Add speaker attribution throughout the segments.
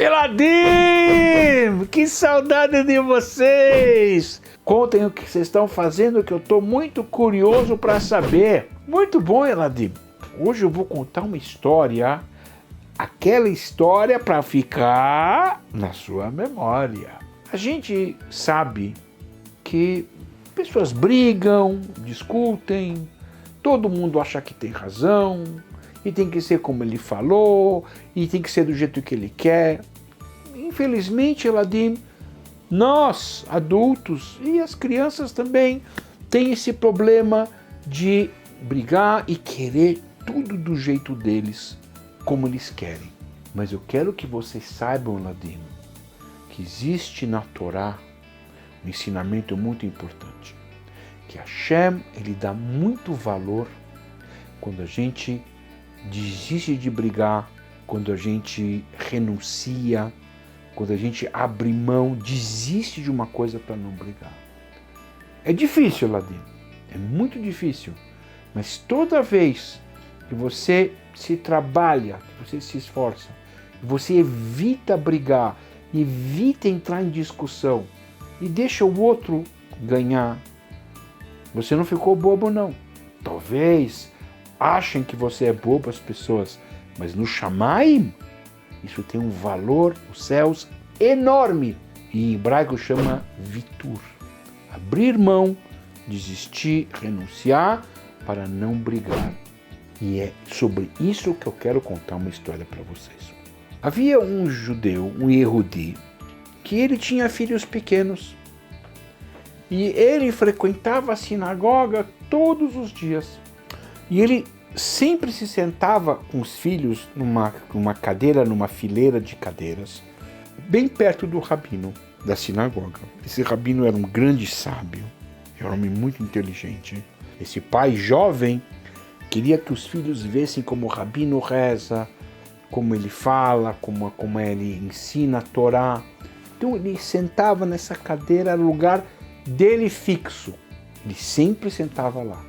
Speaker 1: Eladim! Que saudade de vocês! Contem o que vocês estão fazendo, que eu estou muito curioso para saber. Muito bom, Eladim. Hoje eu vou contar uma história, aquela história para ficar na sua memória. A gente sabe que pessoas brigam, discutem, todo mundo acha que tem razão, e tem que ser como ele falou, e tem que ser do jeito que ele quer. Infelizmente, Eladim, nós, adultos, e as crianças também, tem esse problema de brigar e querer tudo do jeito deles, como eles querem. Mas eu quero que vocês saibam, Eladim, que existe na Torá um ensinamento muito importante, que Hashem, ele dá muito valor quando a gente desiste de brigar, quando a gente renuncia, quando a gente abre mão, desiste de uma coisa para não brigar. É difícil, Eladim, é muito difícil, mas toda vez que você se trabalha, que você se esforça, que você evita brigar, evita entrar em discussão e deixa o outro ganhar, você não ficou bobo, não. Talvez achem que você é bobo, as pessoas, mas no Shamaim, isso tem um valor nos céus enorme. E em hebraico chama vitur. Abrir mão, desistir, renunciar para não brigar. E é sobre isso que eu quero contar uma história para vocês. Havia um judeu, um Yehudi, que ele tinha filhos pequenos. E ele frequentava a sinagoga todos os dias. E ele sempre se sentava com os filhos numa cadeira, numa fileira de cadeiras, bem perto do rabino da sinagoga. Esse rabino era um grande sábio, era um homem muito inteligente. Esse pai jovem queria que os filhos vissem como o rabino reza, como ele fala, como ele ensina a Torá. Então ele sentava nessa cadeira, era o lugar dele fixo. Ele sempre sentava lá.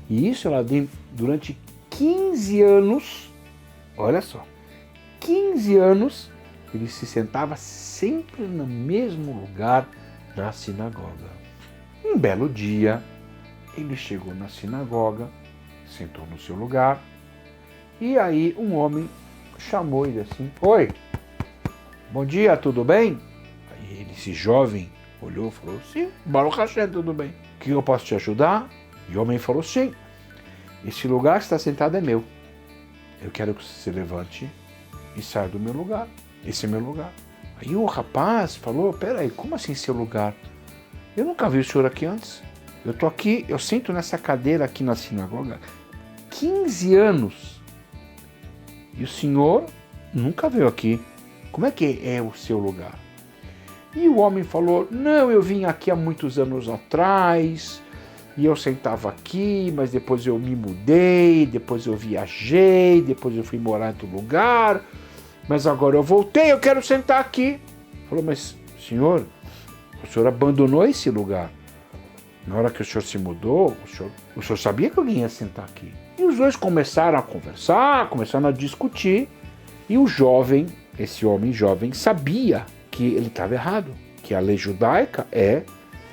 Speaker 1: E isso, Eladim, durante 15 anos, olha só, 15 anos, ele se sentava sempre no mesmo lugar da sinagoga. Um belo dia, ele chegou na sinagoga, sentou no seu lugar, e aí um homem chamou ele assim: "Oi, bom dia, tudo bem?" Aí ele, esse jovem, olhou e falou: "Sim, Baruch Hashem, tudo bem. O que eu posso te ajudar?" E o homem falou: "Sim, esse lugar que está sentado é meu. Eu quero que você se levante e saia do meu lugar. Esse é meu lugar." Aí o rapaz falou: "Peraí, como assim seu lugar? Eu nunca vi o senhor aqui antes. Eu estou aqui, eu sento nessa cadeira aqui na sinagoga 15 anos. E o senhor nunca veio aqui. Como é que é o seu lugar?" E o homem falou: "Não, eu vim aqui há muitos anos atrás, e eu sentava aqui, mas depois eu me mudei, depois eu viajei, depois eu fui morar em outro lugar, mas agora eu voltei, eu quero sentar aqui." Falou: "Mas, senhor, o senhor abandonou esse lugar. Na hora que o senhor se mudou, o senhor sabia que alguém ia sentar aqui." E os dois começaram a conversar, começaram a discutir, e o jovem, esse homem jovem, sabia que ele estava errado, que a lei judaica é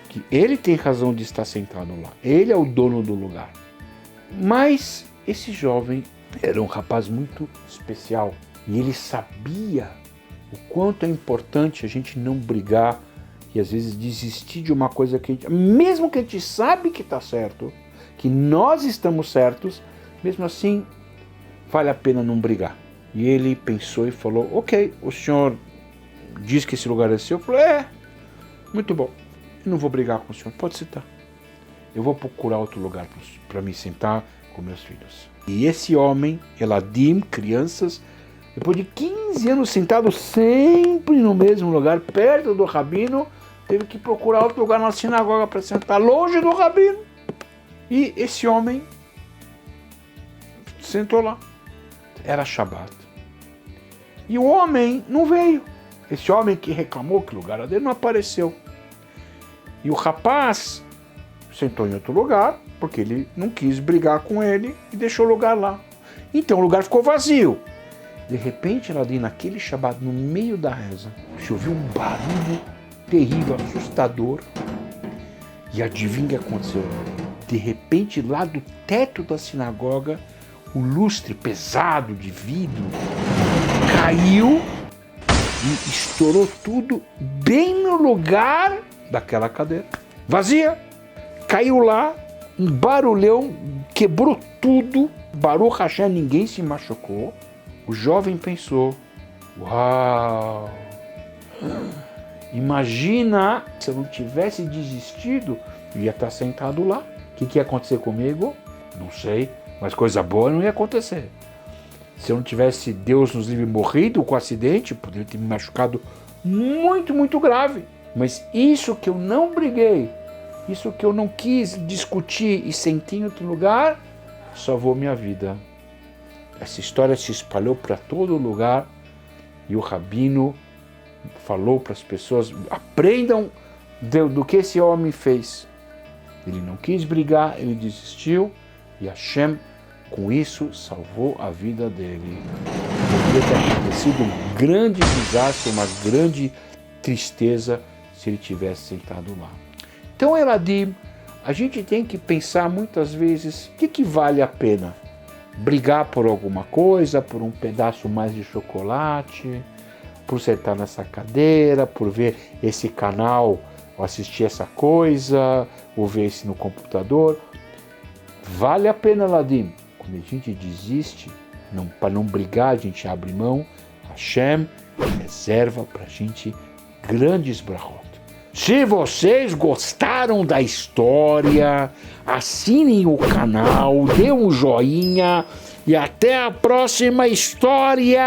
Speaker 1: que ele tem razão de estar sentado lá. Ele é o dono do lugar. Mas esse jovem era um rapaz muito especial. E ele sabia o quanto é importante a gente não brigar e às vezes desistir de uma coisa que a gente, mesmo que a gente sabe que está certo, que nós estamos certos, mesmo assim vale a pena não brigar. E ele pensou e falou: "Ok, o senhor diz que esse lugar é seu?" Eu falei: "É, muito bom. Eu não vou brigar com o senhor, pode sentar. Eu vou procurar outro lugar para me sentar com meus filhos." E esse homem, Eladim, crianças, depois de 15 anos sentado sempre no mesmo lugar, perto do rabino, teve que procurar outro lugar na sinagoga para sentar longe do rabino. E esse homem sentou lá. Era Shabbat. E o homem não veio. Esse homem que reclamou que o lugar dele não apareceu. E o rapaz sentou em outro lugar, porque ele não quis brigar com ele e deixou o lugar lá. Então o lugar ficou vazio. De repente, ali naquele Shabbat, no meio da reza, se ouviu um barulho terrível, assustador. E adivinha o que aconteceu? De repente, lá do teto da sinagoga, o lustre pesado de vidro caiu e estourou tudo bem no lugar daquela cadeira. Vazia! Caiu lá, um barulhão, quebrou tudo. Baruch Hashem, ninguém se machucou. O jovem pensou, uau! Imagina se eu não tivesse desistido, eu ia estar sentado lá. O que ia acontecer comigo? Não sei, mas coisa boa não ia acontecer. Se eu não tivesse, Deus nos livre, morrido com o acidente, poderia ter me machucado muito, muito grave. Mas isso que eu não briguei, isso que eu não quis discutir e sentir em outro lugar, salvou minha vida. Essa história se espalhou para todo lugar e o rabino falou para as pessoas, aprendam do que esse homem fez. Ele não quis brigar, ele desistiu e Hashem, com isso, salvou a vida dele. Poderia ter acontecido um grande desastre, uma grande tristeza se ele tivesse sentado lá. Então, Eladim, a gente tem que pensar muitas vezes o que vale a pena. Brigar por alguma coisa, por um pedaço mais de chocolate, por sentar nessa cadeira, por ver esse canal, ou assistir essa coisa, ou ver isso no computador. Vale a pena, Eladim. Quando a gente desiste, para não brigar, a gente abre mão. Hashem reserva para a gente grandes brachot. Se vocês gostaram da história, assinem o canal, dê um joinha e até a próxima história!